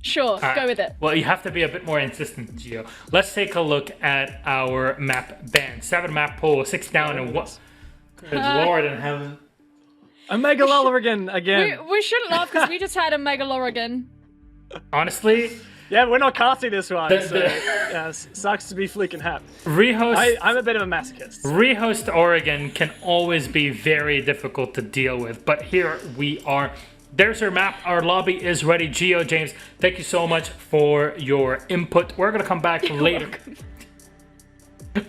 Sure, go with it. Well, you have to be a bit more insistent, Gio. Let's take a look at our map ban. 7 map pool, 6 down, and what? Good Lord in heaven. A Mega Lolligan again. We shouldn't laugh because we just had a Mega Lorrigan. Honestly, Yeah, we're not casting this one, so yeah, sucks to be Fleek and Hap. I'm a bit of a masochist. Rehost Oregon can always be very difficult to deal with, but here we are. There's our map. Our lobby is ready. Gio, James, thank you so much for your input. We're going to come back later.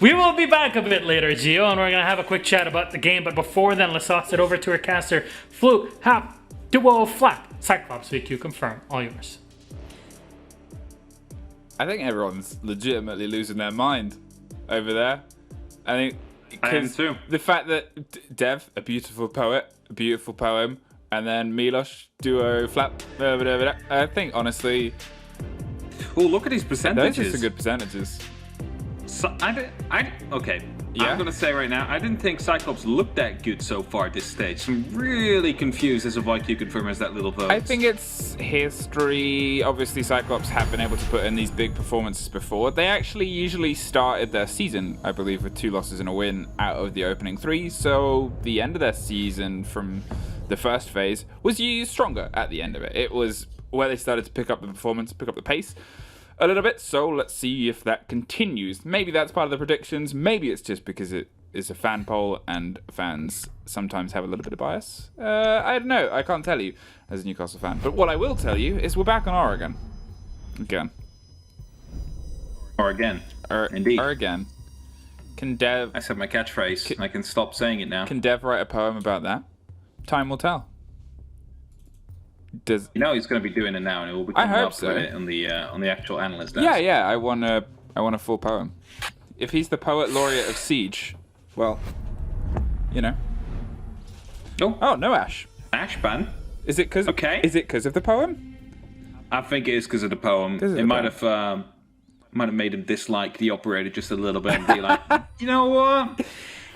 We will be back a bit later, Gio, and we're going to have a quick chat about the game. But before then, let's toss it over to our caster, Flu, Hap, Duo, Flap, Cyclops, VQ, confirm. All yours. I think everyone's legitimately losing their mind over there. I think because the fact that Dev, a beautiful poet, a beautiful poem, and then Milos, Duo, Flap, I think honestly, Oh, look at these percentages. those are some good percentages. So, okay. Yeah? I'm going to say right now, I didn't think Cyclops looked that good so far at this stage. I'm really confused as to why QConfirm has that little vote. I think it's history. Obviously, Cyclops have been able to put in these big performances before. They actually usually started their season, I believe, with 2 losses and a win out of the opening 3. So the end of their season from the first phase was stronger at the end of it. It was where they started to pick up the performance, pick up the pace a little bit. So let's see if that continues. Maybe that's part of the predictions. Maybe it's just because it is a fan poll and fans sometimes have a little bit of bias. I don't know. I can't tell you as a Newcastle fan. But what I will tell you is we're back on Oregon. Again. Or again. Indeed. Again. Can Dev... I said my catchphrase. I can stop saying it now. Can Dev write a poem about that? Time will tell. You know he's going to be doing it now, and it will be coming up with it on the actual analyst desk. Yeah. I want a full poem. If he's the poet laureate of Siege, well, you know. Oh, no Ash. Ash ban. Is it because? Okay. Is it because of the poem? I think it is because of the poem. It might have made him dislike the operator just a little bit and be like, you know what?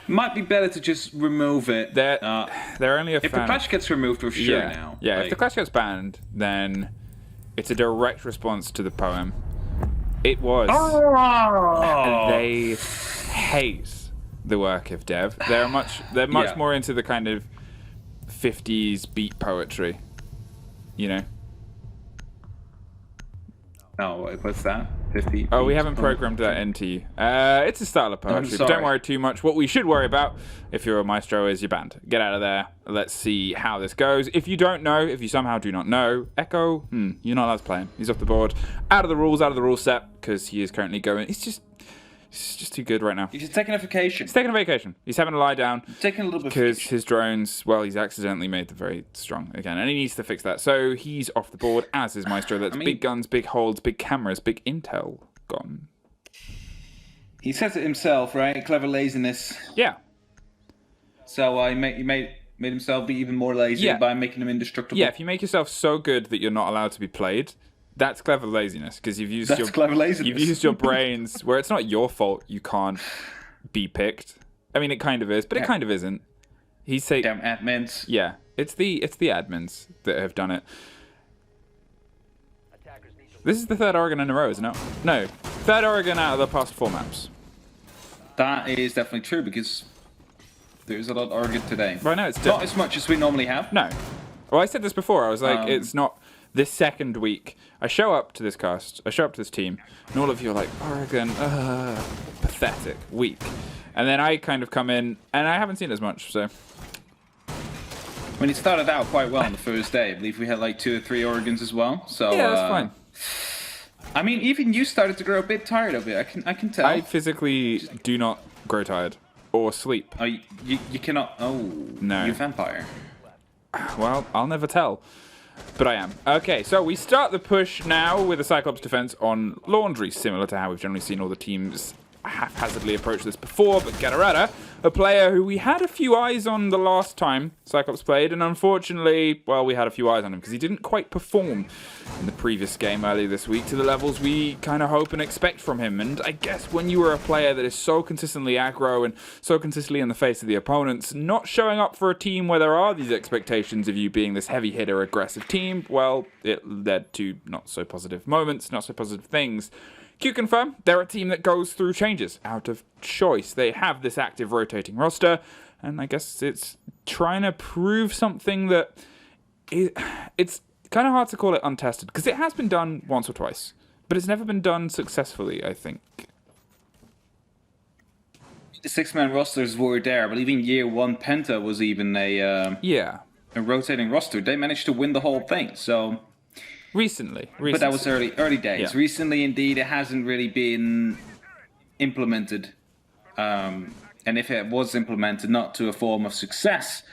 Might be better to just remove it. They're only a fan. If the clash gets removed, we're sure now. Yeah, if the clash gets banned, then it's a direct response to the poem. It was. Oh! They hate the work of Dev. They're much more into the kind of 50s beat poetry. You know? Oh, what's that? 50? Oh, we haven't programmed that into you. It's a style of poetry, but don't worry too much. What we should worry about, if you're a maestro, is your band. Get out of there. Let's see how this goes. If you don't know, if you somehow do not know, Echo, you're not allowed to play him. He's off the board. Out of the rule set, because he is currently going. He's just too good right now. He's just taking a vacation. He's taking a vacation. He's having to lie down. Taking a little bit because his drones, well, he's accidentally made them very strong again, and he needs to fix that. So he's off the board, as is Maestro. That's big guns, big holds, big cameras, big intel gone. He says it himself, right? Clever laziness. Yeah. So he made himself be even more lazy by making him indestructible. Yeah, if you make yourself so good that you're not allowed to be played, that's clever laziness, because you've used you've used your brains where it's not your fault you can't be picked. I mean, it kind of is, but it kind of isn't. He's saying, damn admins. Yeah, it's the admins that have done it. This is the 3rd Oregon in a row, isn't it? No, 3rd Oregon out of the past 4 maps. That is definitely true, because there's a lot of Oregon today. Right now, it's not as much as we normally have. No. Well, I said this before. I was like, it's not. This second week, I show up to this cast, I show up to this team, and all of you are like, Oregon, pathetic, weak. And then I kind of come in, and I haven't seen as much, so. I mean, it started out quite well on the first day. I believe we had like 2 or 3 Oregons as well. So yeah, that's fine. I mean, even you started to grow a bit tired of it. I can tell. I physically do not grow tired or sleep. Oh, you cannot. Oh, no. You're a vampire. Well, I'll never tell. But I am. Okay, so we start the push now with a Cyclops defense on Laundry, similar to how we've generally seen all the teams haphazardly approach this before. But Gatorada a player who we had a few eyes on the last time Cyclops played, and unfortunately, well, we had a few eyes on him because he didn't quite perform in the previous game earlier this week to the levels we kind of hope and expect from him. And I guess when you are a player that is so consistently aggro and so consistently in the face of the opponents, not showing up for a team where there are these expectations of you being this heavy hitter, aggressive team, well, it led to not so positive moments, not so positive things. QConfirm, they're a team that goes through changes out of choice. They have this active rotating roster, and I guess it's trying to prove something that it's kind of hard to call it untested, because it has been done once or twice, but it's never been done successfully, I think. The 6-man rosters were there. I believe in year 1, Penta was even a rotating roster. They managed to win the whole thing, so... Recently. But that was early days. Yeah. Recently, indeed, it hasn't really been implemented. And if it was implemented, not to a form of success,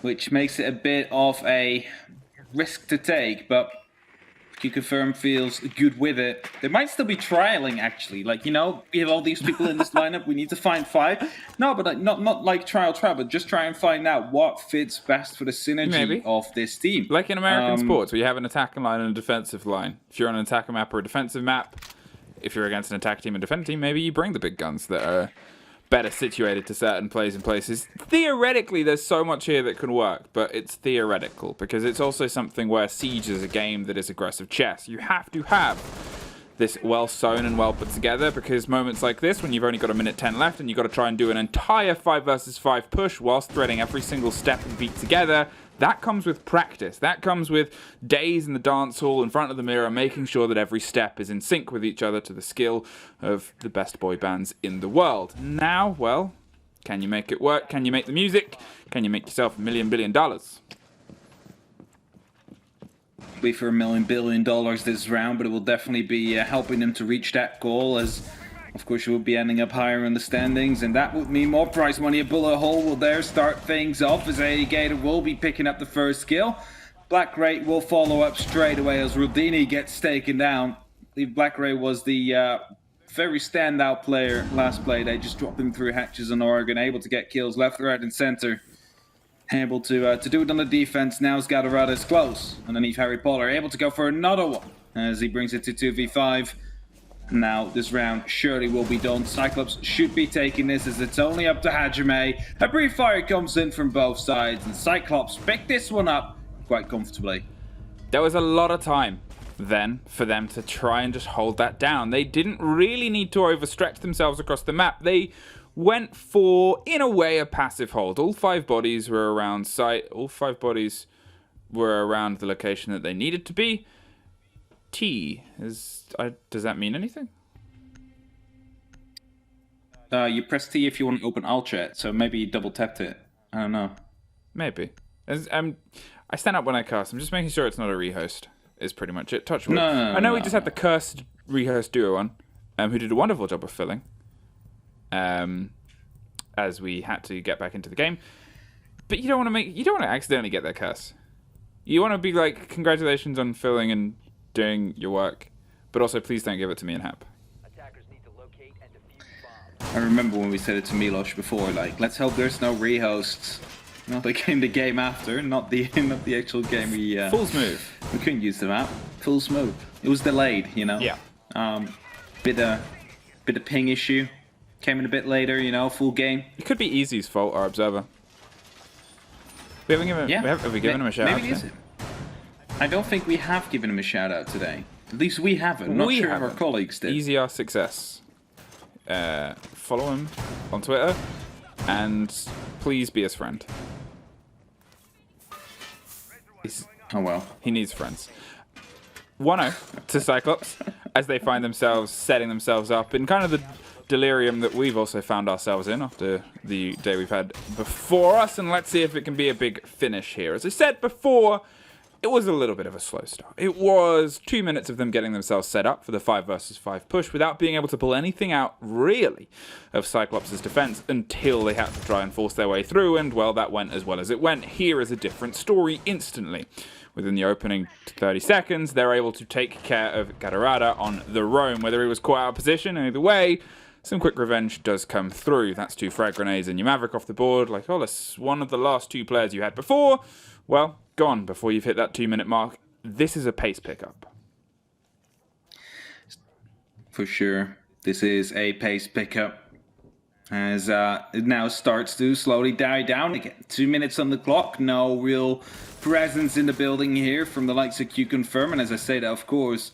which makes it a bit of a risk to take, but QConfirm feels good with it. They might still be trialing, actually. Like, you know, we have all these people in this lineup, we need to find 5. No, but not like trial, but just try and find out what fits best for the synergy of this team. Like in American sports, where you have an attacking line and a defensive line. If you're on an attacker map or a defensive map, if you're against an attack team and defense team, maybe you bring the big guns that are better situated to certain plays and places. Theoretically, there's so much here that can work, but it's theoretical, because it's also something where Siege is a game that is aggressive chess. You have to have this well sewn and well put together, because moments like this, when you've only got a minute 10 left and you've got to try and do an entire 5 versus 5 push whilst threading every single step and beat together, that comes with practice. That comes with days in the dance hall in front of the mirror, making sure that every step is in sync with each other to the skill of the best boy bands in the world. Now, well, can you make it work? Can you make the music? Can you make yourself $1 million billion? Be for $1 billion this round, but it will definitely be helping them to reach that goal, as of course you will be ending up higher in the standings, and that would mean more prize money. A bullet hole will there start things off, as A Gator will be picking up the first kill. Black Ray will follow up straight away as Rudini gets taken down. I believe Black Ray was the very standout player last play. They just dropped him through hatches on Oregon, able to get kills left, right, and center. Able to do it on the defense. Now Gatorada is close underneath Harry Potter, able to go for another one as he brings it to 2v5. Now this round surely will be done. Cyclops should be taking this, as it's only up to Hajime. A brief fire comes in from both sides, and Cyclops picked this one up quite comfortably. There was a lot of time then for them to try and just hold that down. They didn't really need to overstretch themselves across the map. They went for, in a way, a passive hold. All 5 bodies were around site. All 5 bodies were around the location that they needed to be. Does that mean anything? You press T if you want to open Alt Chat, so maybe you double tapped it. I don't know. Maybe. I stand up when I cast. I'm just making sure it's not a rehost, is pretty much it. Touch wood. No, I know we just had the cursed rehost duo on, who did a wonderful job of filling. As we had to get back into the game. But you don't want to accidentally get that curse. You want to be like, congratulations on filling and doing your work, but also please don't give it to me and Hap. I remember when we said it to Milos before, like, let's hope there's no rehosts. Not the game after, not the actual game we Fool's move. We couldn't use the map. Fool's move. It was delayed, you know. Yeah. Bit of ping issue. Came in a bit later, you know, full game. It could be Easy's fault, our observer. We haven't given have we given him a shout out? Maybe it is. I don't think we have given him a shout out today. At least we haven't. Not sure if our colleagues did. Easy our success. Follow him on Twitter and please be his friend. Oh well. He needs friends. 1-0 to Cyclops as they find themselves setting themselves up in kind of the delirium that we've also found ourselves in after the day we've had before us, and let's see if it can be a big finish here. As I said before, it was a little bit of a slow start. It was 2 minutes of them getting themselves set up for the 5 versus 5 push without being able to pull anything out, really, of Cyclops' defense until they had to try and force their way through, and, well, that went as well as it went. Here is a different story instantly. Within the opening 30 seconds, they're able to take care of Gatorada on the roam. Whether he was caught out of position, either way, some quick revenge does come through. That's 2 frag grenades and your Maverick off the board. Like, oh, that's one of the last 2 players you had before. Well, gone before you've hit that 2-minute mark. This is a pace pickup. For sure. This is a pace pickup. As it now starts to slowly die down again. 2 minutes on the clock. No real presence in the building here from the likes of QConfirm. And as I say that, of course,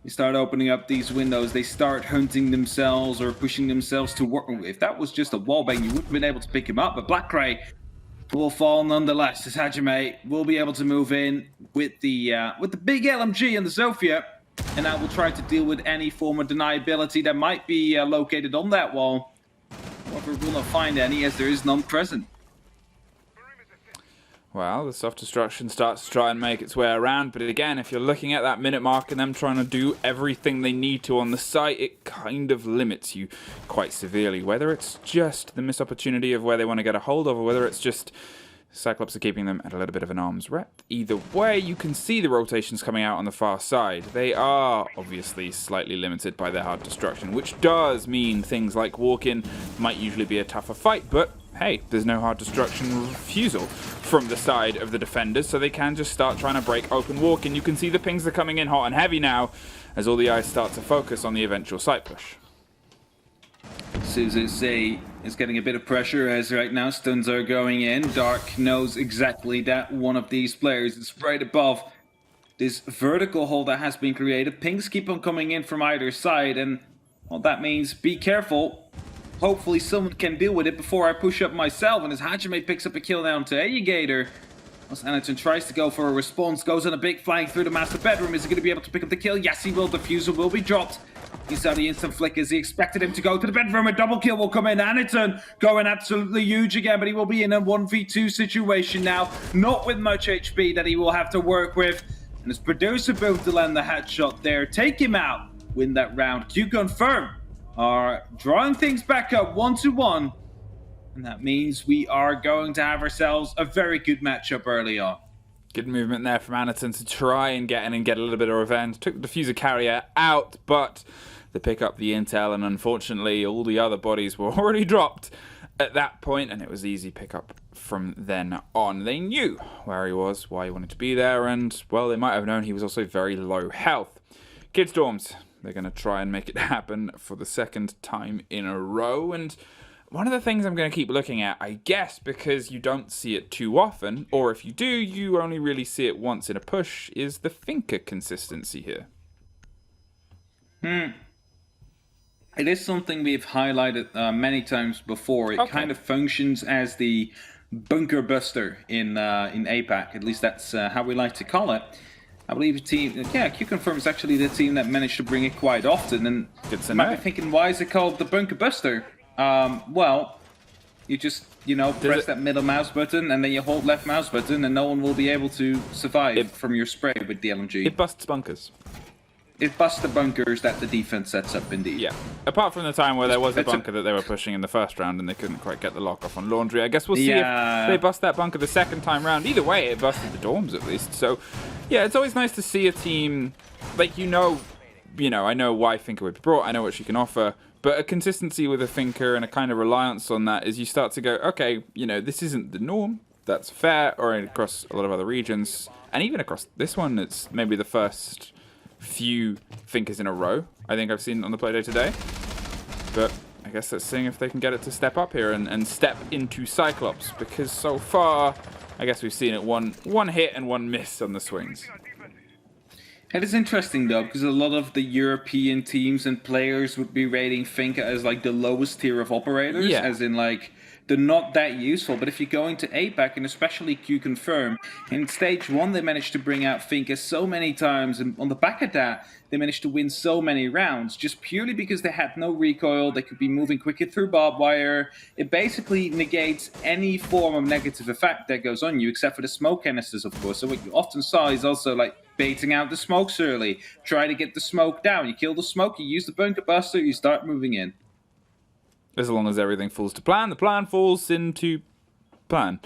they start opening up these windows. They start hunting themselves or pushing themselves to work. If that was just a wallbang, you wouldn't have been able to pick him up. But Blackray will fall nonetheless, as Hajime will be able to move in with the big LMG and the Zofia. And that will try to deal with any form of deniability that might be located on that wall. However, will not find any, as there is none present. Well, the soft destruction starts to try and make its way around, but again, if you're looking at that minute mark and them trying to do everything they need to on the site, it kind of limits you quite severely. Whether it's just the missed opportunity of where they want to get a hold of, or whether it's just Cyclops are keeping them at a little bit of an arm's breadth. Either way, you can see the rotations coming out on the far side. They are obviously slightly limited by their hard destruction, which does mean things like walk-in might usually be a tougher fight, but hey, there's no hard destruction refusal from the side of the defenders, so they can just start trying to break open walk-in. You can see the pings are coming in hot and heavy now, as all the eyes start to focus on the eventual site push. Suzu C is getting a bit of pressure as right now stuns are going in. Dark knows exactly that one of these players is right above this vertical hole that has been created. Pings keep on coming in from either side, and well, that means be careful. Hopefully someone can deal with it before I push up myself. And as Hajime picks up a kill down to Aegator, as Anderton tries to go for a response, goes on a big flank through the master bedroom. Is he going to be able to pick up the kill? Yes, he will. Diffuser will be dropped. He saw the instant flickers. He expected him to go to the bedroom. A double kill will come in. Anderton going absolutely huge again, but he will be in a 1v2 situation now. Not with much HP that he will have to work with. And his producer both to land the headshot there. Take him out. Win that round. QConfirm are drawing things back up 1-1. And that means we are going to have ourselves a very good matchup early on. Good movement there from Anderton to try and get in and get a little bit of revenge. Took the diffuser carrier out, but they pick up the intel, and unfortunately all the other bodies were already dropped at that point, and it was easy pickup from then on. They knew where he was, why he wanted to be there, and well, they might have known he was also very low health. Kid Storms, they're going to try and make it happen for the second time in a row, and one of the things I'm going to keep looking at, I guess, because you don't see it too often, or if you do, you only really see it once in a push, is the Finker consistency here. It is something we've highlighted many times before. It kind of functions as the bunker buster in APAC. At least that's how we like to call it. I believe the team, QConfirm is actually the team that managed to bring it quite often. And you might be thinking, why is it called the bunker buster? Well, you just, press that middle mouse button and then you hold left mouse button and no one will be able to survive from your spray with the LMG. It busts bunkers. It busts the bunkers that the defense sets up, indeed. Yeah. Apart from the time where there was a bunker that they were pushing in the first round and they couldn't quite get the lock off on Laundry. I guess we'll see if they bust that bunker the second time round. Either way, it busted the dorms at least. So, yeah, it's always nice to see a team, like, I know why Finker would be brought. I know what she can offer. But a consistency with a Finker and a kind of reliance on that is you start to go, okay, this isn't the norm. That's fair. Or across a lot of other regions. And even across this one, it's maybe the first few Finkers in a row I think I've seen on the Playday today. But I guess let's see if they can get it to step up here and step into Cyclops. Because so far, I guess we've seen it one hit and one miss on the swings. It is interesting though, because a lot of the European teams and players would be rating Finker as like the lowest tier of operators, as in like they're not that useful. But if you're going to APAC, and especially QConfirm, in stage 1 they managed to bring out Finker so many times, and on the back of that they managed to win so many rounds just purely because they had no recoil. They could be moving quicker through barbed wire. It basically negates any form of negative effect that goes on you, except for the smoke canisters, of course. So what you often saw is also like baiting out the smokes early. Try to get the smoke down. You kill the smoke, you use the bunker buster, you start moving in. As long as everything falls to plan, the plan falls into plan.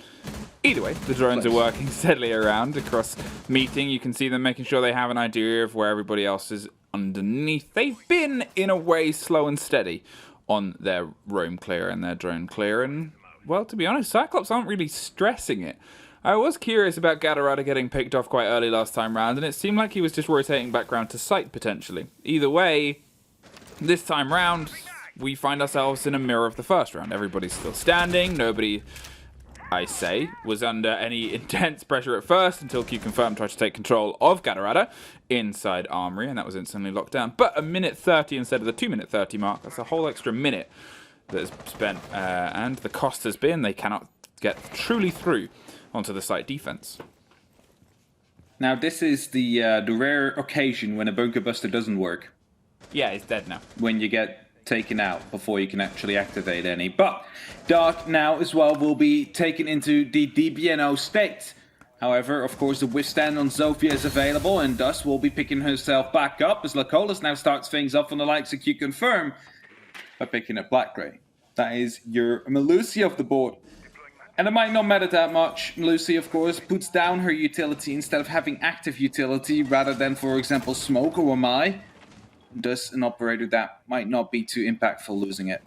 Either way, the drones are working steadily around across meeting. You can see them making sure they have an idea of where everybody else is underneath. They've been, in a way, slow and steady on their roam clear and their drone clear. And, well, to be honest, Cyclops aren't really stressing it. I was curious about Gadarada getting picked off quite early last time round, and it seemed like he was just rotating back round to sight, potentially. Either way, this time round, we find ourselves in a mirror of the first round. Everybody's still standing. Nobody, I say, was under any intense pressure at first until QConfirm tried to take control of Gadarada inside Armory, and that was instantly locked down. But a minute 30 instead of the 2-minute 30 mark. That's a whole extra minute that is spent, and the cost has been they cannot get truly through onto the site defense. Now, this is the rare occasion when a bunker buster doesn't work. Yeah, he's dead now. When you get taken out before you can actually activate any. But Dark now as well will be taken into the DBNO state. However, of course, the withstand on Zofia is available, and thus will be picking herself back up as Lacolas now starts things off on the likes of QConfirm by picking up Black Grey. That is your Melusi off the board. And it might not matter that much. Melusi, of course, puts down her utility instead of having active utility rather than, for example, Smoke or Mai. Thus, an operator that might not be too impactful losing it.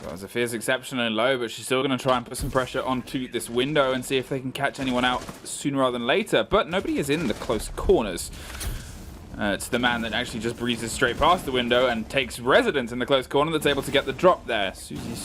Well, Zofia's exceptionally low, but she's still going to try and put some pressure onto this window and see if they can catch anyone out sooner rather than later. But nobody is in the close corners. It's the man that actually just breezes straight past the window and takes residence in the close corner that's able to get the drop there. Suzy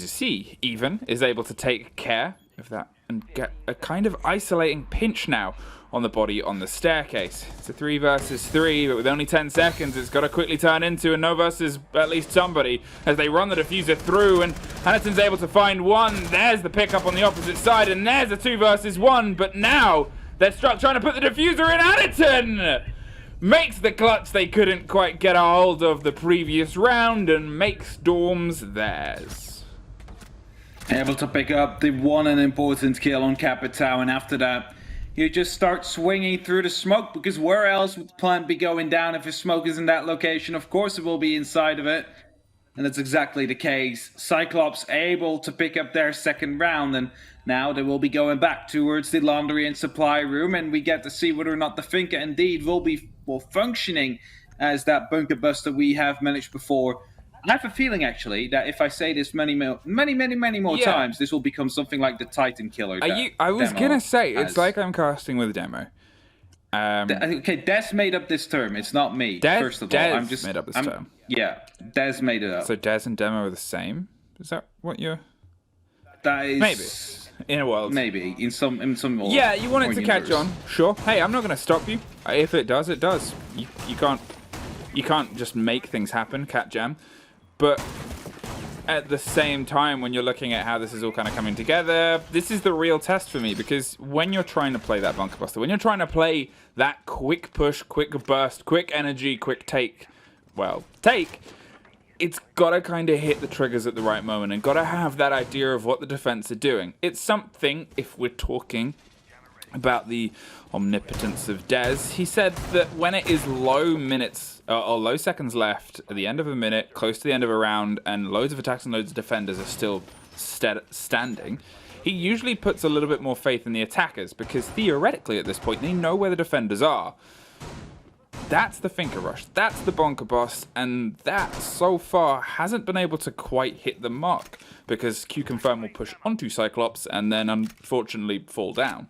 C even is able to take care of that and get a kind of isolating pinch now on the body on the staircase. It's a 3 versus 3, but with only 10 seconds, it's got to quickly turn into a no versus at least somebody as they run the diffuser through, and Hanneton's able to find one. There's the pickup on the opposite side, and there's a 2 versus 1, but now they're trying to put the diffuser in. Hanneton makes the clutch they couldn't quite get a hold of the previous round and makes Dorms theirs. Able to pick up the one and important kill on Capitao, and after that, you just start swinging through the smoke, because where else would the plant be going down if the smoke is in that location? Of course it will be inside of it. And that's exactly the case. Cyclops able to pick up their second round, and now they will be going back towards the laundry and supply room, and we get to see whether or not the Finca indeed will be functioning as that bunker buster we have managed before. I have a feeling, actually, that if I say this many more times, this will become something like the Titan Killer. I was going to say, it's like I'm casting with a demo. Okay, Des made up this term. It's not me, first of all. I'm just made up this term. Yeah, Des made it up. So Des and demo are the same? Is that what you're... That is... Maybe. In a world. Maybe. In some world. Yeah, you want it to catch on. Sure. Hey, I'm not going to stop you. If it does, it does. You can't just make things happen, cat jam. But at the same time, when you're looking at how this is all kind of coming together, this is the real test for me, because when you're trying to play that bunker buster, when you're trying to play that quick push, quick burst, quick energy, quick take, it's got to kind of hit the triggers at the right moment and got to have that idea of what the defense are doing. It's something, if we're talking about the omnipotence of Dez, he said that when it is low minutes or low seconds left at the end of a minute, close to the end of a round, and loads of attacks and loads of defenders are still standing, he usually puts a little bit more faith in the attackers, because theoretically at this point they know where the defenders are. That's the Finca Rush, that's the Bonker Bust, and that so far hasn't been able to quite hit the mark, because QConfirm will push onto Cyclops and then unfortunately fall down.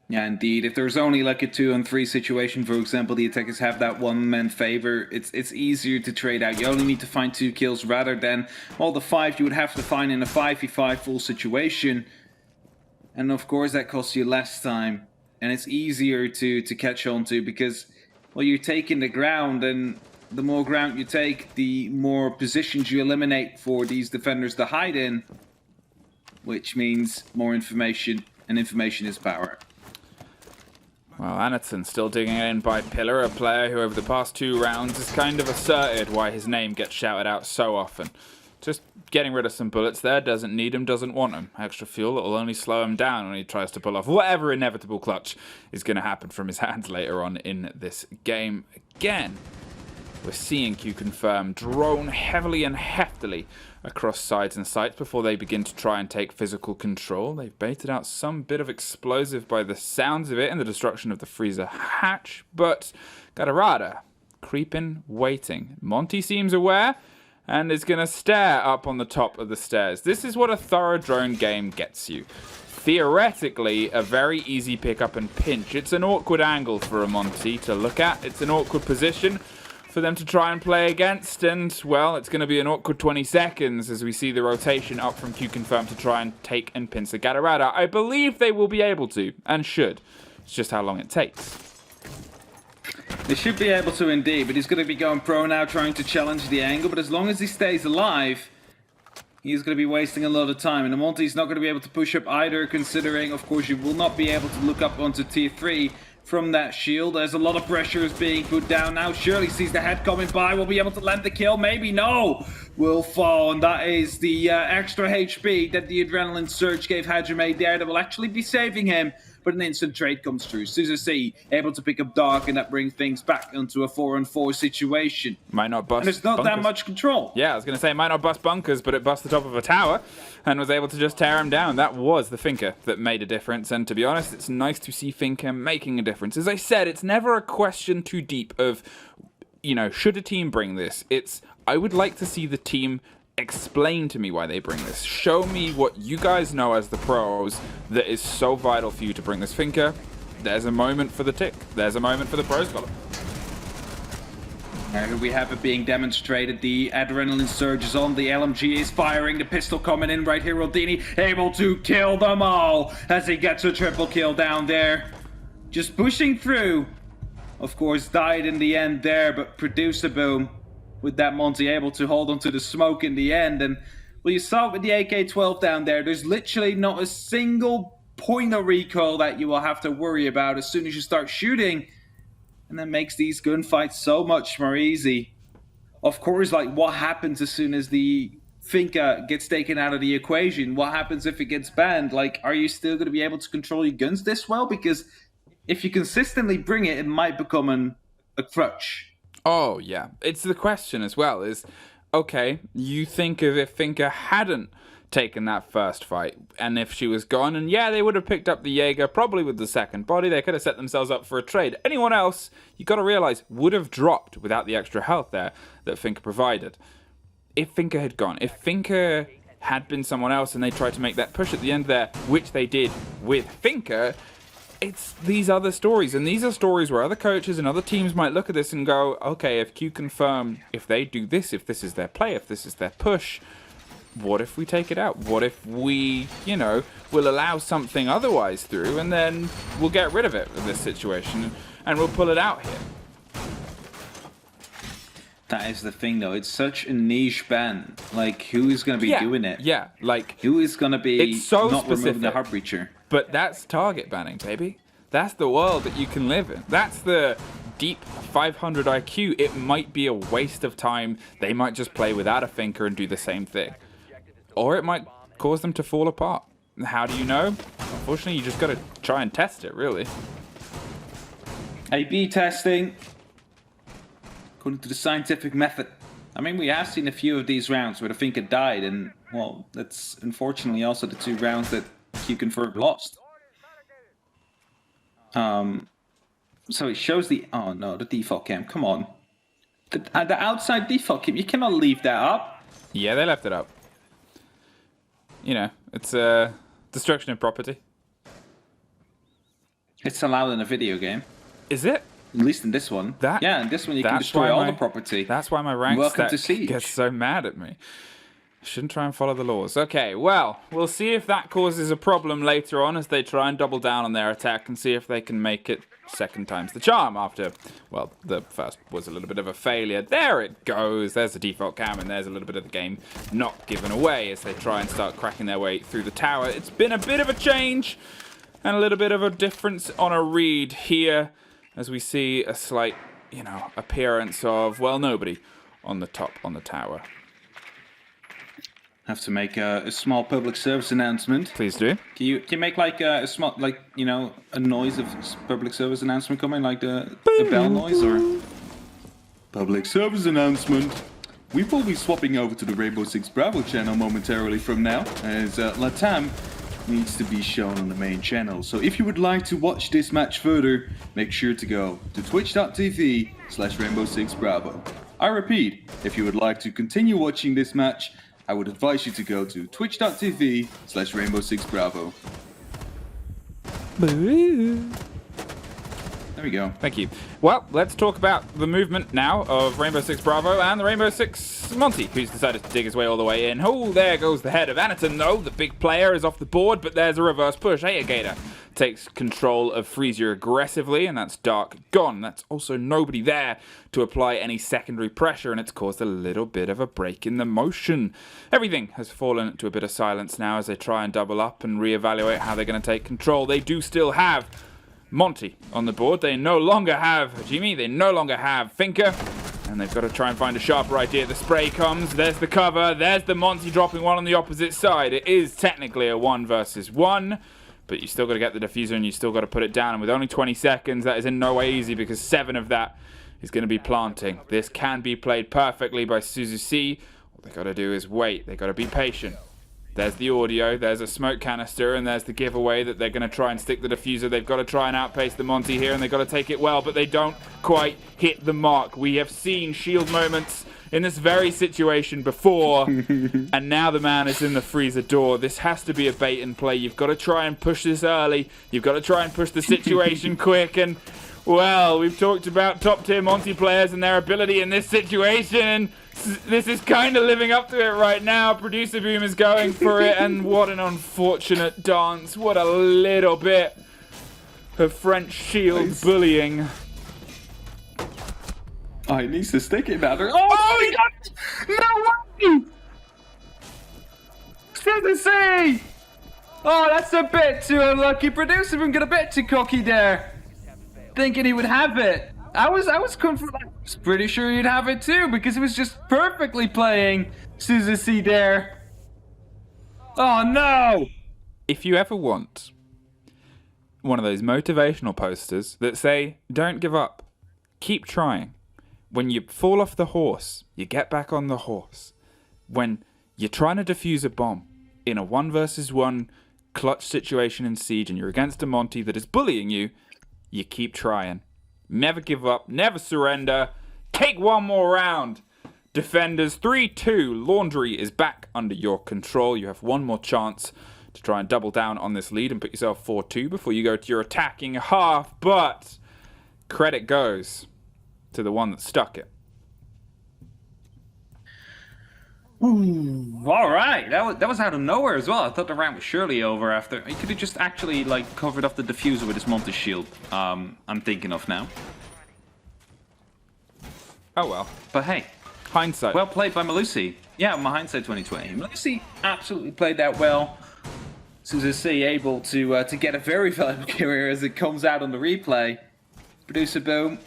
Yeah, indeed. If there's only like a 2-on-3 situation, for example, the attackers have that one-man favor, it's easier to trade out. You only need to find 2 kills rather than all the 5 you would have to find in a 5v5 full situation. And of course that costs you less time. And it's easier to catch on to, because, well, you're taking the ground, and the more ground you take, the more positions you eliminate for these defenders to hide in. Which means more information, and information is power. Well, Hanneton still digging in by Pillar, a player who over the past 2 rounds has kind of asserted why his name gets shouted out so often. Just getting rid of some bullets there, doesn't need him, doesn't want him. Extra fuel that will only slow him down when he tries to pull off whatever inevitable clutch is going to happen from his hands later on in this game. Again, we're seeing QConfirm drone heavily and heftily across sides and sites before they begin to try and take physical control. They've baited out some bit of explosive by the sounds of it and the destruction of the freezer hatch, but Gadarada creeping, waiting. Monty seems aware and is going to stare up on the top of the stairs. This is what a thorough drone game gets you. Theoretically, a very easy pick up and pinch. It's an awkward angle for a Monty to look at. It's an awkward position for them to try and play against, and, well, it's going to be an awkward 20 seconds as we see the rotation up from QConfirm to try and take and pinch the Gatorada. I believe they will be able to, and should. It's just how long it takes. They should be able to indeed, but he's going to be going pro now, trying to challenge the angle, but as long as he stays alive, he's going to be wasting a lot of time, and the Monty's not going to be able to push up either, considering, of course, you will not be able to look up onto tier 3 from that shield. There's a lot of pressure is being put down now. Shirley sees the head coming by, will be able to land the kill, maybe, no! Will fall, and that is the extra HP that the adrenaline surge gave Hajime there that will actually be saving him. But an instant trade comes through. Scissor C able to pick up Dark, and that brings things back into a 4-on-4 situation. Might not bust. And there's not bunkers. that much control. Yeah, I was going to say, it might not bust bunkers, but it bust the top of a tower and was able to just tear him down. That was the Finker that made a difference. And to be honest, it's nice to see Finker making a difference. As I said, it's never a question too deep of, you know, should a team bring this? It's, I would like to see the team explain to me why they bring this. Show me what you guys know as the pros that is so vital for you to bring this Finker. There's a moment for the tick. There's a moment for the pros column. Here we have it being demonstrated. The adrenaline surge is on. The LMG is firing. The pistol coming in right here. Rodini able to kill them all as he gets a triple kill down there. Just pushing through. Of course, died in the end there, but produce a boom. With that Monty able to hold onto the smoke in the end. And well, you saw it with the AK-12 down there. There's literally not a single point of recoil that you will have to worry about as soon as you start shooting. And that makes these gunfights so much more easy. Of course, like, what happens as soon as the Finka gets taken out of the equation? What happens if it gets banned? Like, are you still going to be able to control your guns this well? Because if you consistently bring it, it might become a crutch. Oh, yeah. It's the question as well is, okay, you think of if Finker hadn't taken that first fight, and if she was gone, and yeah, they would have picked up the Jaeger, probably with the second body, they could have set themselves up for a trade. Anyone else, you got to realize, would have dropped without the extra health there that Finker provided. If Finker had gone, if Finker had been someone else and they tried to make that push at the end there, which they did with Finker, it's these other stories, and these are stories where other coaches and other teams might look at this and go, okay, if QConfirm, if they do this, if this is their play, if this is their push, what if we take it out? What if we, you know, will allow something otherwise through, and then we'll get rid of it in this situation, and we'll pull it out here. That is the thing, though. It's such a niche ban. Like, who is going to be doing it? Yeah, like... Who is going to be so not specific. removing the Heartbreacher? But that's target banning, baby. That's the world that you can live in. That's the deep 500 IQ. It might be a waste of time. They might just play without a Finker and do the same thing. Or it might cause them to fall apart. How do you know? Unfortunately, you just got to try and test it, really. A/B testing. According to the scientific method. I mean, we have seen a few of these rounds where the Finker died, and, well, that's unfortunately also the 2 rounds that QConfirm lost. So it shows the... Oh, no, the default cam. Come on. The outside default cam. You cannot leave that up. Yeah, they left it up. You know, it's destruction of property. It's allowed in a video game. Is it? At least in this one. Yeah, in this one you can destroy all the property. That's why my rank stack gets so mad at me. I shouldn't try and follow the laws. Okay, well, we'll see if that causes a problem later on as they try and double down on their attack and see if they can make it second time's the charm after, well, the first was a little bit of a failure. There it goes. There's the default cam, and there's a little bit of the game not given away as they try and start cracking their way through the tower. It's been a bit of a change and a little bit of a difference on a read here as we see a slight, you know, appearance of, well, nobody on the top on the tower. Have to make a small public service announcement. Please do. Can you make like a small, like, you know, a noise of public service announcement coming, like the bell noise, or public service announcement? We will be swapping over to the Rainbow Six Bravo channel momentarily from now, as Latam needs to be shown on the main channel. So if you would like to watch this match further, make sure to go to twitch.tv/Rainbow6Bravo. I repeat, if you would like to continue watching this match, I would advise you to go to twitch.tv/Rainbow6Bravo. There we go. Thank you. Well, let's talk about the movement now of Rainbow Six Bravo and the Rainbow Six Monty, who's decided to dig his way all the way in. Oh, there goes the head of Anaton, though. The big player is off the board, but there's a reverse push. Gator takes control of Freezer aggressively, and that's Dark gone. That's also nobody there to apply any secondary pressure, and it's caused a little bit of a break in the motion. Everything has fallen to a bit of silence now as they try and double up and reevaluate how they're going to take control. They do still have Monty on the board. They no longer have Hajime, they no longer have Finker, and they've got to try and find a sharper idea. The spray comes, there's the cover, there's the Monty dropping one on the opposite side. It is technically a 1 versus 1, but you still got to get the diffuser and you still got to put it down, and with only 20 seconds, that is in no way easy because 7 of that is going to be planting. This can be played perfectly by Suzuki. All they got to do is wait. They got to be patient. There's the audio, there's a smoke canister, and there's the giveaway that they're going to try and stick the diffuser. They've got to try and outpace the Monty here, and they've got to take it well, but they don't quite hit the mark. We have seen shield moments in this very situation before, and now the man is in the freezer door. This has to be a bait and play. You've got to try and push this early. You've got to try and push the situation quick, and well, we've talked about top-tier Monty players and their ability in this situation, and this is kind of living up to it right now. Producer Boom is going for it, and what an unfortunate dance. What a little bit of French shield bullying. Oh, he needs to stick it now. Oh, he got it! No way! Suzuki! Oh, that's a bit too unlucky. Producer Boom got a bit too cocky there. Thinking he would have it. I was pretty sure he'd have it too because he was just perfectly playing Suzuki there. Oh no! If you ever want one of those motivational posters that say, don't give up, keep trying. When you fall off the horse, you get back on the horse. When you're trying to defuse a bomb in a 1 versus 1 clutch situation in Siege and you're against a Monty that is bullying you, you keep trying. Never give up, never surrender. Take one more round. Defenders, 3-2. Laundry is back under your control. You have one more chance to try and double down on this lead and put yourself 4-2 before you go to your attacking half. But credit goes to the one that stuck it. Ooh, all right, that was out of nowhere as well. I thought the round was surely over after. He could have just actually like covered up the diffuser with his Monty shield. I'm thinking of now. Oh well. But hey, hindsight. Well played by Malusi. Yeah, my hindsight 2020. Malusi absolutely played that well. Suzuki able to get a very valuable career as it comes out on the replay. Producer Boom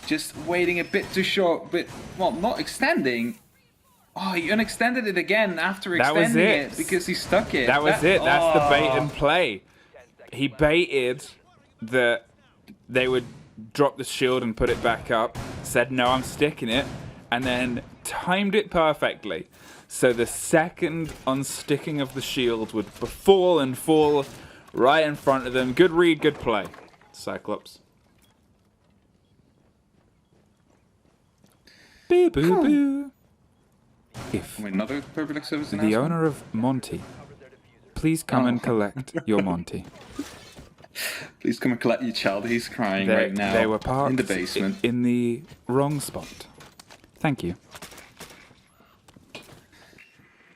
just waiting a bit too short, but well, not extending. Oh, he unextended it again after extending it because he stuck it. That was it. That's the bait and play. He baited that they would drop the shield and put it back up, said, no, I'm sticking it, and then timed it perfectly. So the second unsticking of the shield would fall right in front of them. Good read, good play, Cyclops. Boo, boo, boo. If another public service the owner of Monty, please come and collect your Monty. Please come and collect your child. He's crying right now. They were parked in the basement. In the wrong spot. Thank you.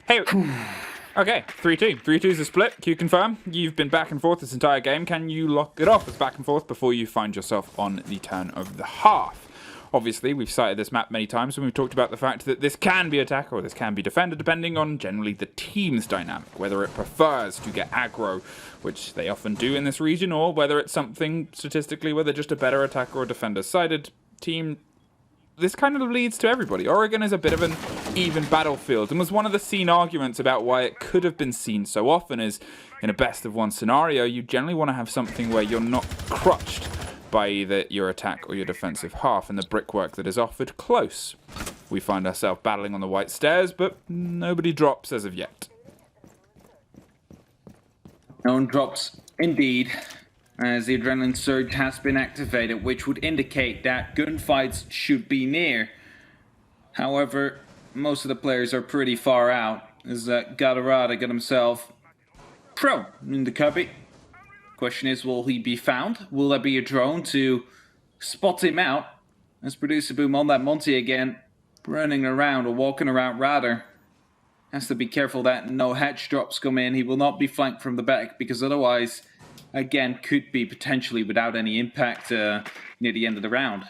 Hey. Okay, 3-2. 3-2 is a split. QConfirm. You've been back and forth this entire game. Can you lock it off as back and forth before you find yourself on the turn of the half? Obviously, we've cited this map many times when we've talked about the fact that this can be attacker or this can be defender, depending on generally the team's dynamic, whether it prefers to get aggro, which they often do in this region, or whether it's something statistically where they're just a better attacker or defender-sided team. This kind of leads to everybody. Oregon is a bit of an even battlefield, and was one of the seen arguments about why it could have been seen so often is, in a best-of-1 scenario, you generally want to have something where you're not crutched by either your attack or your defensive half, and the brickwork that is offered close. We find ourselves battling on the white stairs, but nobody drops as of yet. Known drops indeed, as the adrenaline surge has been activated, which would indicate that gunfights should be near. However, most of the players are pretty far out, as Gadarada got himself thrown in the cubby. Question is, will he be found? Will there be a drone to spot him out? As Producer Boom on that Monty again, running around, or walking around rather. Has to be careful that no hedge drops come in. He will not be flanked from the back, because otherwise, again, could be potentially without any impact near the end of the round.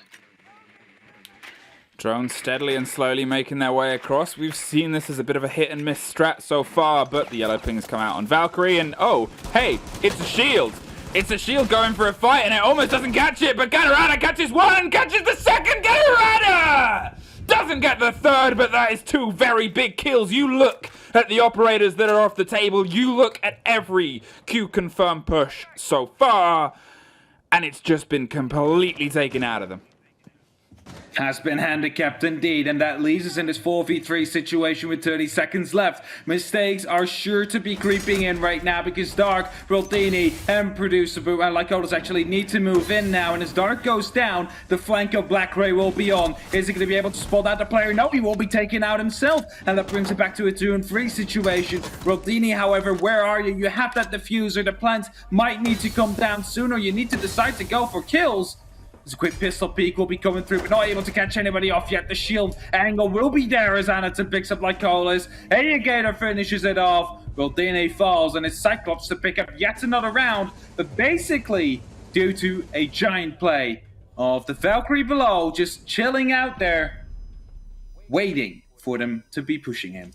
Drones steadily and slowly making their way across. We've seen this as a bit of a hit and miss strat so far, but the yellow pings come out on Valkyrie, and oh, hey, it's a shield. It's a shield going for a fight, and it almost doesn't catch it, but Gadarada catches one, catches the second, Gadarada! Doesn't get the third, but that is two very big kills. You look at the operators that are off the table, you look at every QConfirm push so far, and it's just been completely taken out of them. Has been handicapped indeed, and that leaves us in this 4v3 situation with 30 seconds left. Mistakes are sure to be creeping in right now, because Dark, Roldini, and Producer Boo and Lycolas actually need to move in now, and as Dark goes down, the flank of Black Ray will be on. Is he going to be able to spot out the player? No, he will be taken out himself, and that brings it back to a 2-3 situation. Roldini, however, where are you? You have that diffuser. The plants might need to come down sooner. You need to decide to go for kills. There's a quick pistol peek will be coming through, but not able to catch anybody off yet. The shield angle will be there as Anaton picks up Lycolas. Aegator finishes it off. Roldini falls, and it's Cyclops to pick up yet another round. But basically, due to a giant play of the Valkyrie below, just chilling out there, waiting for them to be pushing him.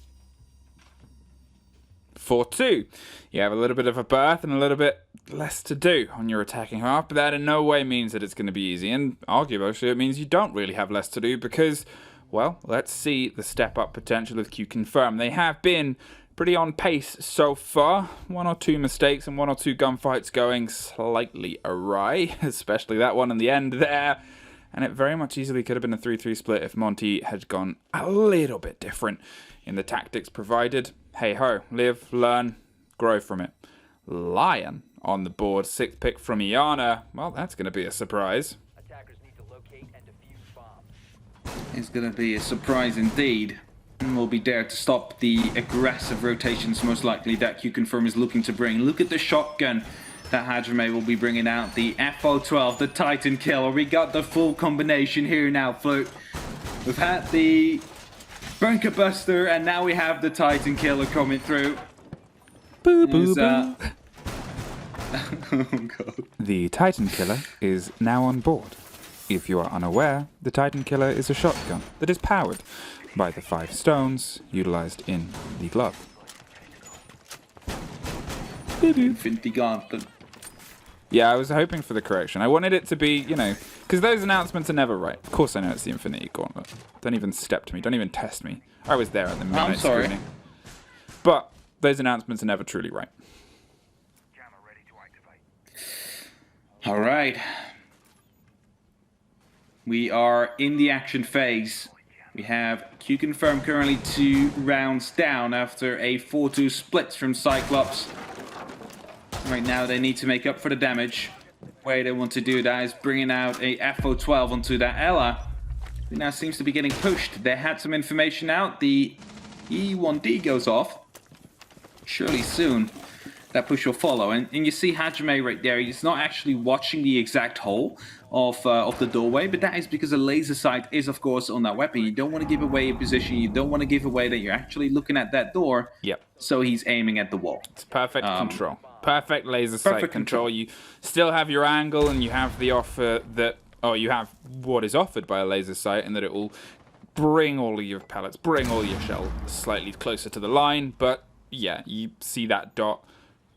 4-2. You have a little bit of a berth and a little bit less to do on your attacking half, but that in no way means that it's going to be easy, and arguably it means you don't really have less to do because, well, let's see the step-up potential of QConfirm. They have been pretty on pace so far. 1 or 2 mistakes and 1 or 2 gunfights going slightly awry, especially that one in the end there. And it very much easily could have been a 3-3 split if Monty had gone a little bit different in the tactics provided. Hey-ho, live, learn, grow from it. Lion on the board, 6th pick from Iana. Well, that's going to be a surprise. Attackers need to locate and defuse bombs. It's going to be a surprise indeed. And we'll be there to stop the aggressive rotations, most likely, that QConfirm is looking to bring. Look at the shotgun that Hajime will be bringing out. The FO12, the Titan Killer. We got the full combination here now, Flute. We've had the Bunker Buster, and now we have the Titan Killer coming through. Boo, boo, boo. Oh, God. The Titan Killer is now on board. If you are unaware, the Titan Killer is a shotgun that is powered by the 5 stones utilized in the glove. Infinity Gauntlet. Yeah, I was hoping for the correction. I wanted it to be, you know, because those announcements are never right. Of course I know it's the Infinity Gauntlet. Don't even step to me. Don't even test me. I was there at the midnight I'm sorry. screening. But those announcements are never truly right. All right. We are in the action phase. We have QConfirm currently 2 rounds down after a 4-2 split from Cyclops. Right now they need to make up for the damage. The way they want to do that is bringing out a FO12 onto that Ella, who now seems to be getting pushed. They had some information out. The E1D goes off. Surely soon that push will follow. And you see Hajime right there. He's not actually watching the exact hole of the doorway, but that is because a laser sight is, of course, on that weapon. You don't want to give away your position. You don't want to give away that you're actually looking at that door. Yep. So he's aiming at the wall. It's perfect control. Perfect laser sight control. You still have your angle, and you have the offer that, or you have what is offered by a laser sight, and that it will bring all of your pellets, bring all your shell slightly closer to the line. But yeah, you see that dot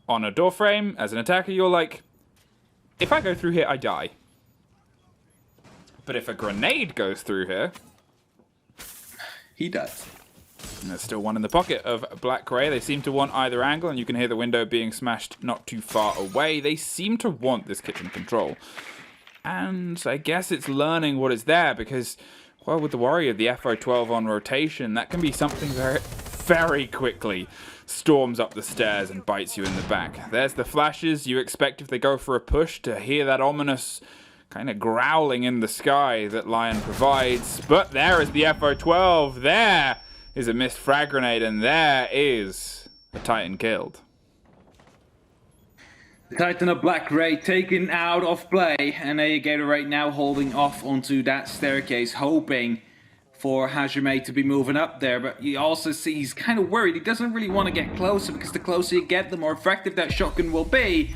on a door frame. As an attacker, you're like, if I go through here, I die. But if a grenade goes through here, he does. And there's still one in the pocket of Black Gray. They seem to want either angle, and you can hear the window being smashed not too far away. They seem to want this kitchen control. And I guess it's learning what is there, because, well, with the Warrior, the FO12 on rotation, that can be something very, very quickly. storms up the stairs and bites you in the back. There's the flashes. You expect if they go for a push to hear that ominous kind of growling in the sky that Lion provides. But there is the FO12. There is a missed frag grenade, and there is a Titan killed. The Titan of Black Ray taken out of play, and Aegator right now holding off onto that staircase, hoping for Hajime to be moving up there, but you also see he's kind of worried. He doesn't really want to get closer, because the closer you get, the more effective that shotgun will be.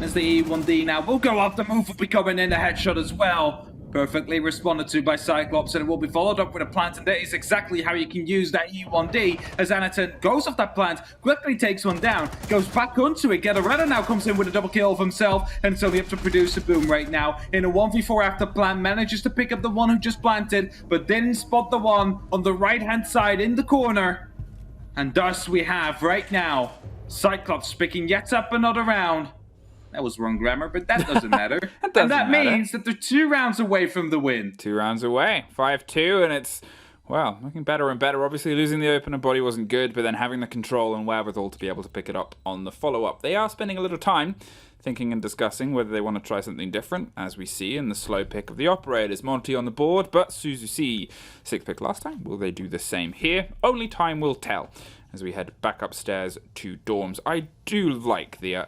As the E1D now will go off, the move will be coming in, the headshot as well. Perfectly responded to by Cyclops, and it will be followed up with a plant, and that is exactly how you can use that E1D, as Anaton goes off that plant, quickly takes one down, goes back onto it. Gatoretta now comes in with a double kill of himself, and it's only up to produce a boom right now. In a 1v4 after plant, manages to pick up the one who just planted, but didn't spot the one on the right-hand side in the corner. And thus we have, right now, Cyclops picking yet up another round. That was wrong grammar, but that doesn't matter. That means that they're 2 rounds away from the win. 2 rounds away. 5-2, and it's, well, looking better and better. Obviously, losing the opener body wasn't good, but then having the control and wherewithal to be able to pick it up on the follow-up. They are spending a little time thinking and discussing whether they want to try something different, as we see in the slow pick of the operators. Monty on the board, but Suzuki 6 pick last time. Will they do the same here? Only time will tell as we head back upstairs to dorms. I do like the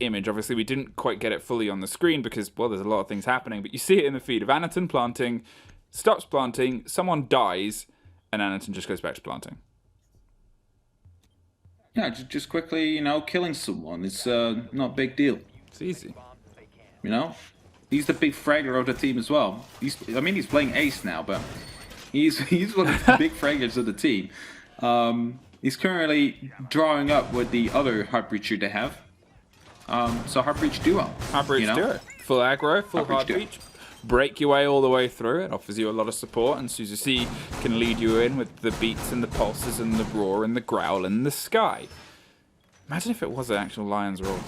image. Obviously, we didn't quite get it fully on the screen because, well, there's a lot of things happening, but you see it in the feed of Anaton planting, stops planting, someone dies, and Anaton just goes back to planting. Yeah, just quickly, you know, killing someone. It's not a big deal. It's easy. You know? He's the big fragger of the team as well. He's playing ace now, but he's one of the big fraggers of the team. He's currently drawing up with the other Heartbreacher they have. So Heartbreach duo. Heartbreach duo. Full aggro, full Heartbreach. Break your way all the way through. It offers you a lot of support, and Suzuki can lead you in with the beats and the pulses and the roar and the growl in the sky. Imagine if it was an actual Lion's roar.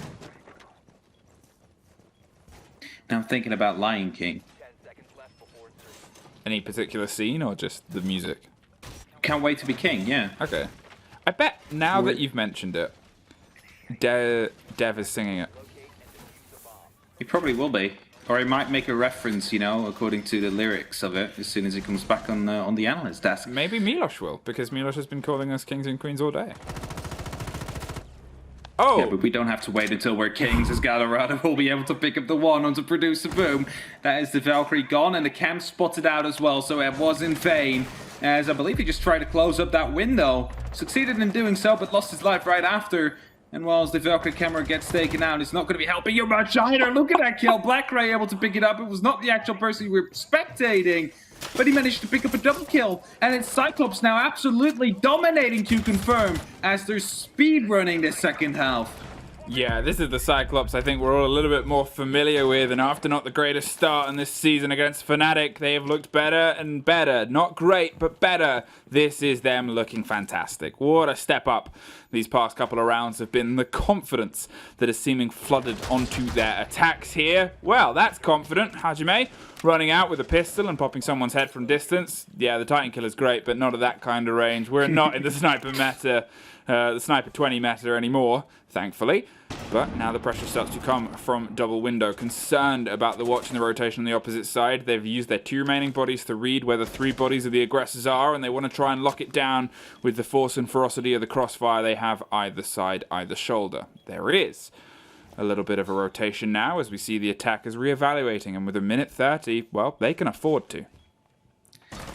Now I'm thinking about Lion King. Any particular scene or just the music? Can't wait to be king, yeah. Okay. I bet now that you've mentioned it, Dev is singing it. He probably will be. Or he might make a reference, you know, according to the lyrics of it, as soon as he comes back on the analyst desk. Maybe Milos will, because Milos has been calling us kings and queens all day. Oh! Yeah, but we don't have to wait until we're kings, as Galarada will be able to pick up the one on to produce a boom. That is the Valkyrie gone, and the cam spotted out as well, so it was in vain. As I believe he just tried to close up that window. Succeeded in doing so, but lost his life right after. And whilst the Valkyrie camera gets taken out, it's not going to be helping you much either. Look at that kill. Black Ray able to pick it up. It was not the actual person we were spectating, but he managed to pick up a double kill. And it's Cyclops now absolutely dominating QConfirm as they're speed running the second half. Yeah, this is the Cyclops I think we're all a little bit more familiar with, and after not the greatest start in this season against Fnatic, they have looked better and better. Not great, but better. This is them looking fantastic. What a step up these past couple of rounds have been. The confidence that is seeming flooded onto their attacks here. Well, that's confident. Hajime running out with a pistol and popping someone's head from distance. Yeah, the Titan kill is great, but not at that kind of range. We're not in the sniper meta, the sniper 20 meta anymore, thankfully. But now the pressure starts to come from double window. Concerned about the watch and the rotation on the opposite side. They've used their 2 remaining bodies to read where the 3 bodies of the aggressors are, and they want to try and lock it down with the force and ferocity of the crossfire they have either side, either shoulder. There is a little bit of a rotation now as we see the attackers reevaluating, and with a minute 30, well, they can afford to.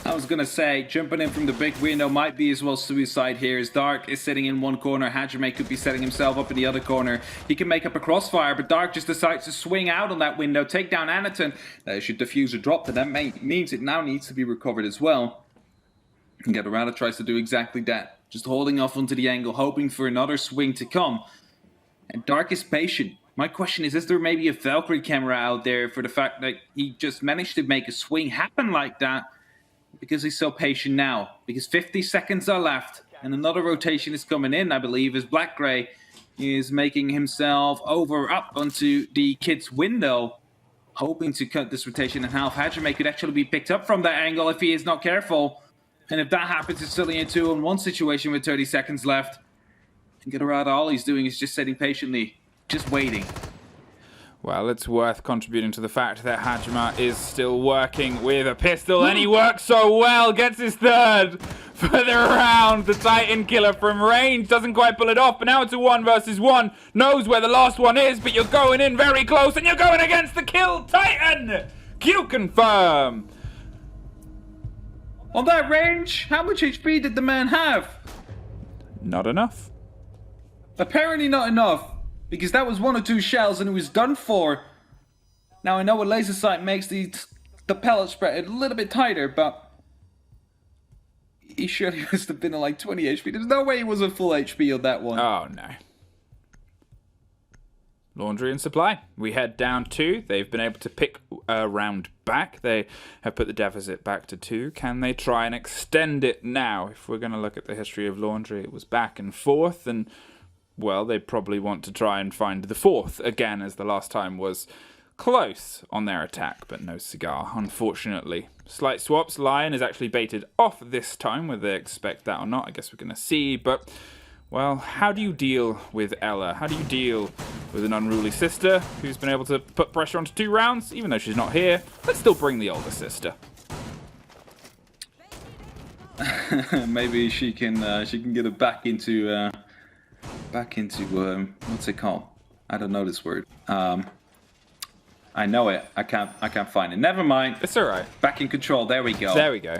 I was going to say, jumping in from the big window might be as well suicide here, as Dark is sitting in one corner. Hajime could be setting himself up in the other corner. He can make up a crossfire, but Dark just decides to swing out on that window, take down Anaton. Should diffuser drop, and that means it now needs to be recovered as well. And Gatorada tries to do exactly that. Just holding off onto the angle, hoping for another swing to come. And Dark is patient. My question is there maybe a Valkyrie camera out there for the fact that he just managed to make a swing happen like that? Because he's so patient now. Because 50 seconds are left. And another rotation is coming in, I believe, as Black Gray is making himself up onto the kid's window. Hoping to cut this rotation in half. Hajime could actually be picked up from that angle if he is not careful. And if that happens, it's only a 2-on-1 situation with 30 seconds left. Gatorada, all he's doing is just sitting patiently, just waiting. Well, it's worth contributing to the fact that Hajima is still working with a pistol, and he works so well, gets his third for the round. The Titan killer from range doesn't quite pull it off, but now it's a 1 versus 1. Knows where the last one is, but you're going in very close, and you're going against the kill Titan. QConfirm. On that range, how much HP did the man have? Not enough. Apparently not enough, because that was 1 or 2 shells and it was done for. Now I know a laser sight makes the pellet spread a little bit tighter, but he surely must have been at like 20 HP. There's no way he was at full HP on that one. Oh no. Laundry and supply. We head down 2. They've been able to pick a round back. They have put the deficit back to 2. Can they try and extend it now? If we're going to look at the history of Laundry, it was back and forth, and well, they probably want to try and find the 4th again, as the last time was close on their attack, but no cigar, unfortunately. Slight swaps. Lion is actually baited off this time. Whether they expect that or not, I guess we're going to see, but well, how do you deal with Ella? How do you deal with an unruly sister who's been able to put pressure onto 2 rounds? Even though she's not here, let's still bring the older sister. Maybe she can get it back into what's it called? I don't know this word. I know it. I can't find it. Never mind. It's all right. Back in control. There we go. There we go.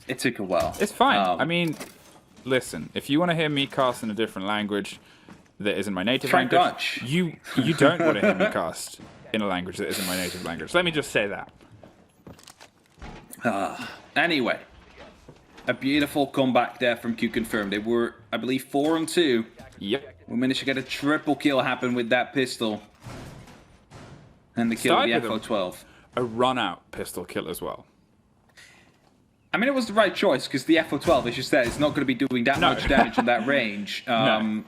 It took a while. It's fine. I mean, listen, if you want to hear me cast in a different language that isn't my native language, Dutch. you don't want to hear me cast in a language that isn't my native language. Let me just say that. Anyway, a beautiful comeback there from QConfirm. They were, I believe, 4-2. Yep. We managed to get a triple kill happen with that pistol. And the kill with the FO12. A run-out pistol kill as well. I mean, it was the right choice, because the FO12, as you said, is not going to be doing that much damage in that range. No.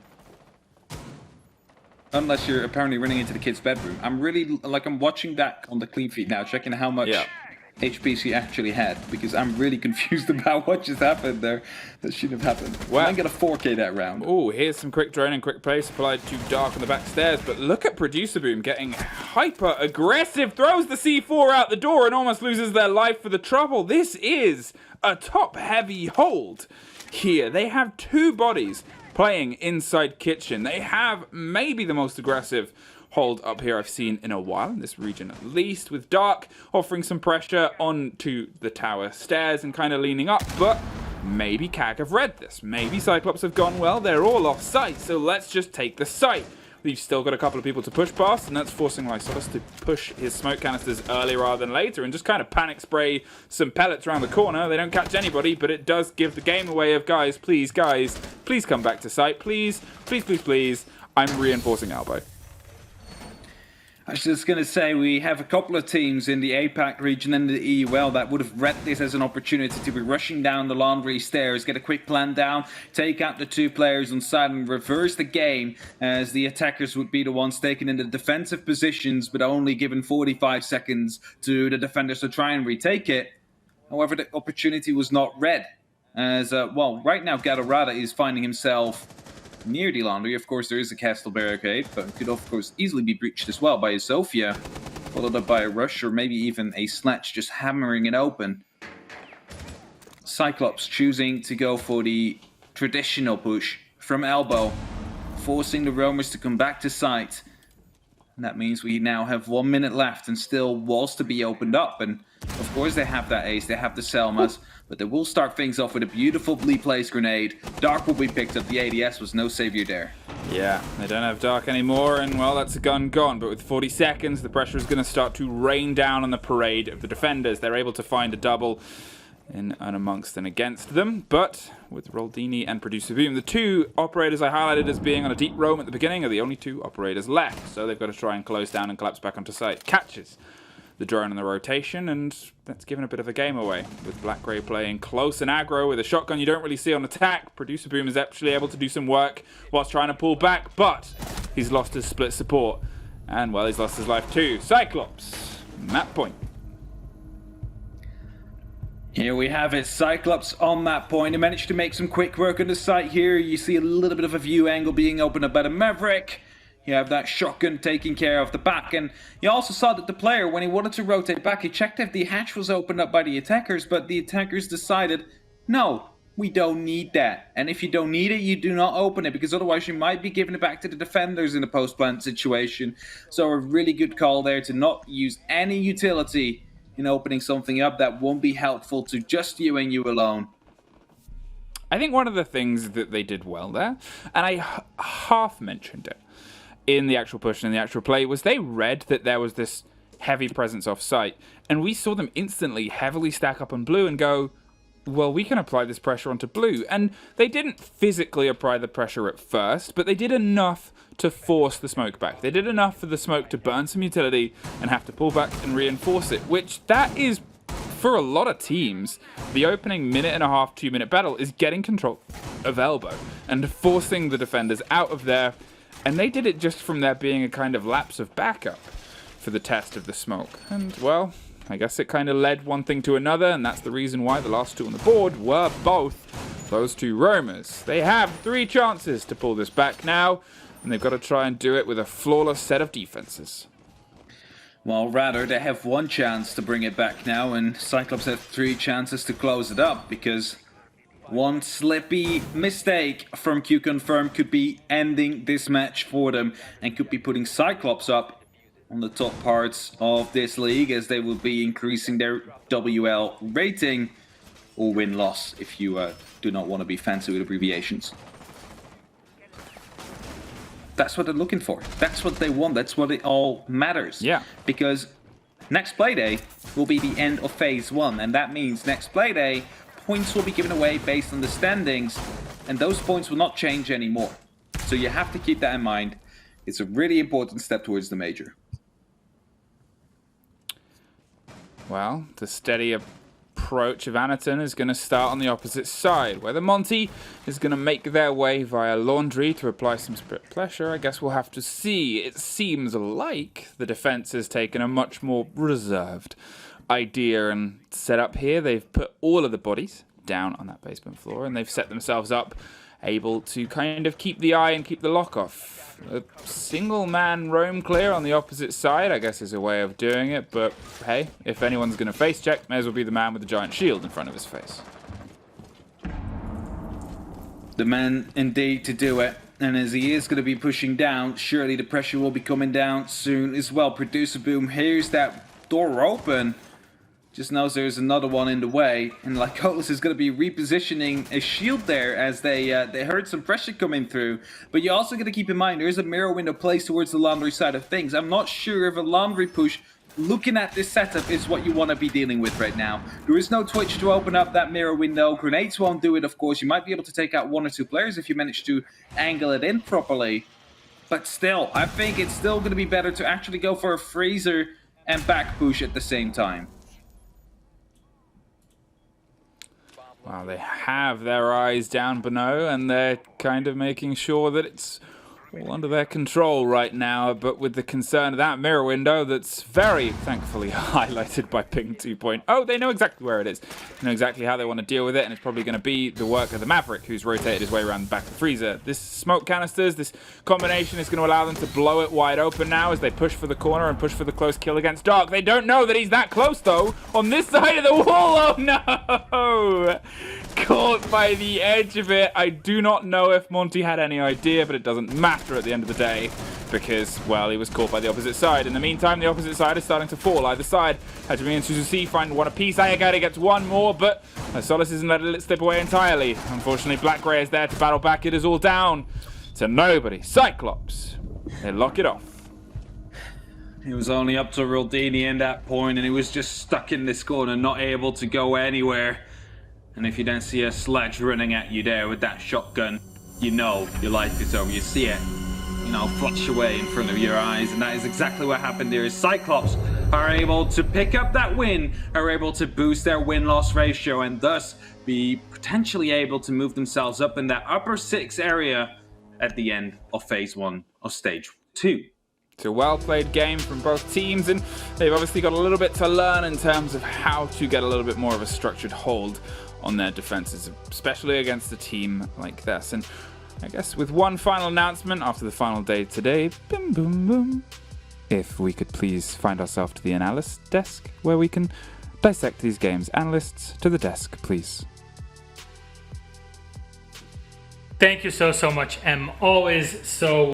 Unless you're apparently running into the kid's bedroom. I'm watching that on the clean feed now, checking how much HP she actually had, because I'm really confused about what just happened there. That shouldn't have happened. Well, I get a 4K that round. Oh, here's some quick drone and quick play supplied to Dark on the back stairs, but look at Producer Boom getting hyper aggressive, throws the C4 out the door and almost loses their life for the trouble. This is a top heavy hold here. They have 2 bodies playing inside kitchen. They have maybe the most aggressive hold up here I've seen in a while, in this region at least, with Dark offering some pressure onto the tower stairs and kind of leaning up, but maybe CAG have read this. Maybe Cyclops have gone, well, they're all off site, so let's just take the site. We've still got a couple of people to push past, and that's forcing Lysolis to push his smoke canisters early rather than later and just kind of panic spray some pellets around the corner. They don't catch anybody, but it does give the game away of, guys, please come back to site. Please, please, please, please. I'm reinforcing elbow. I was just going to say, we have a couple of teams in the APAC region and the EUL that would have read this as an opportunity to be rushing down the laundry stairs, get a quick plan down, take out the 2 players on side and reverse the game, as the attackers would be the ones taken in the defensive positions, but only given 45 seconds to the defenders to try and retake it. However, the opportunity was not read, as, right now Gatorada is finding himself near the laundry. Of course, there is a castle barricade, but it could, of course, easily be breached as well by a Sophia, followed up by a rush or maybe even a Sledge just hammering it open. Cyclops choosing to go for the traditional push from elbow, forcing the roamers to come back to site. And that means we now have 1 minute left and still walls to be opened up. And of course they have that ace, they have the Selmas, but they will start things off with a beautiful placed grenade. Dark will be picked up, the ADS was no savior there. Yeah, they don't have Dark anymore, and well, that's a gun gone. But with 40 seconds, the pressure is going to start to rain down on the parade of the defenders. They're able to find a double in and amongst and against them, but with Roldini and Producer Boom, the 2 operators I highlighted as being on a deep roam at the beginning are the only 2 operators left, so they've got to try and close down and collapse back onto site. Catches the drone in the rotation, and that's given a bit of a game away, with Black Grey playing close and aggro with a shotgun you don't really see on attack. Producer Boom is actually able to do some work whilst trying to pull back, but he's lost his split support, and well, he's lost his life too. Cyclops, map point. Here we have it, Cyclops on that point. He managed to make some quick work on the site here. You see a little bit of a view angle being opened up by the Maverick. You have that shotgun taking care of the back, and you also saw that the player, when he wanted to rotate back, he checked if the hatch was opened up by the attackers, but the attackers decided, no, we don't need that. And if you don't need it, you do not open it, because otherwise you might be giving it back to the defenders in a post-plant situation. So a really good call there to not use any utility in opening something up that won't be helpful to just you and you alone. I think one of the things that they did well there, and I half mentioned it in the actual push and in the actual play, was they read that there was this heavy presence off site, and we saw them instantly heavily stack up on blue and go, well, we can apply this pressure onto blue. And they didn't physically apply the pressure at first, but they did enough to force the smoke back. They did enough for the smoke to burn some utility and have to pull back and reinforce it, which that is, for a lot of teams, the opening minute and a half, 2-minute battle is getting control of elbow and forcing the defenders out of there. And they did it just from there being a kind of lapse of backup for the test of the smoke. And, well, I guess it kind of led one thing to another, and that's the reason why the last two on the board were both those two roamers. They have 3 chances to pull this back now, and they've got to try and do it with a flawless set of defenses. Well, rather, they have 1 chance to bring it back now, and Cyclops have 3 chances to close it up, because one slippy mistake from QConfirm could be ending this match for them and could be putting Cyclops up on the top parts of this league, as they will be increasing their WL rating, or win-loss if you do not want to be fancy with abbreviations. That's what they're looking for. That's what they want. That's what it all matters. Yeah. Because next Playday will be the end of Phase 1, and that means next Playday, points will be given away based on the standings, and those points will not change anymore. So you have to keep that in mind. It's a really important step towards the major. Well, the steady approach of Anaton is going to start on the opposite side, where the Monty is going to make their way via Laundry to apply some spirit pressure. I guess we'll have to see. It seems like the defense has taken a much more reserved idea and set up here. They've put all of the bodies down on that basement floor, and they've set themselves up able to kind of keep the eye and keep the lock off. A single man roam clear on the opposite side, I guess, is a way of doing it, but hey, if anyone's going to face check, may as well be the man with the giant shield in front of his face. The man indeed to do it, and as he is going to be pushing down, surely the pressure will be coming down soon as well. Producer Boom hears that door open, just knows there's another one in the way, and Lycolis is going to be repositioning a shield there as they heard some pressure coming through. But you're also going to keep in mind there is a mirror window placed towards the Laundry side of things. I'm not sure if a Laundry push, looking at this setup, is what you want to be dealing with right now. There is no Twitch to open up that mirror window. Grenades won't do it, of course. You might be able to take out 1 or 2 players if you manage to angle it in properly. But still, I think it's still going to be better to actually go for a freezer and back push at the same time. Well, they have their eyes down below, and they're kind of making sure that it's all under their control right now, but with the concern of that mirror window that's very thankfully highlighted by ping 2.0, they know exactly where it is. They know exactly how they want to deal with it, and it's probably going to be the work of the Maverick, who's rotated his way around the back of the freezer. This smoke canisters, this combination is going to allow them to blow it wide open now as they push for the corner and push for the close kill against Dark. They don't know that he's that close, though, on this side of the wall. Oh, no! Caught by the edge of it. I do not know if Monty had any idea, but it doesn't matter at the end of the day because, well, he was caught by the opposite side. In the meantime, the opposite side is starting to fall. Either side, Hajime and Suzuki find 1 apiece. Ayagari gets 1 more, but Solis isn't letting it slip away entirely. Unfortunately, Black Grey is there to battle back. It is all down to nobody. Cyclops, they lock it off. He was only up to Rodini in that point, and he was just stuck in this corner, not able to go anywhere. And if you don't see a sledge running at you there with that shotgun, you know your life is over. You see it, you know, flash away in front of your eyes, and that is exactly what happened there. Cyclops are able to pick up that win, are able to boost their win-loss ratio, and thus be potentially able to move themselves up in that upper 6 area at the end of Phase 1 of Stage 2. It's a well-played game from both teams, and they've obviously got a little bit to learn in terms of how to get a little bit more of a structured hold on their defenses, especially against a team like this. And I guess with one final announcement after the final day today, boom, boom, boom. If we could please find ourselves to the analyst desk where we can dissect these games. Analysts, to the desk, please. Thank you so much, Em. Always so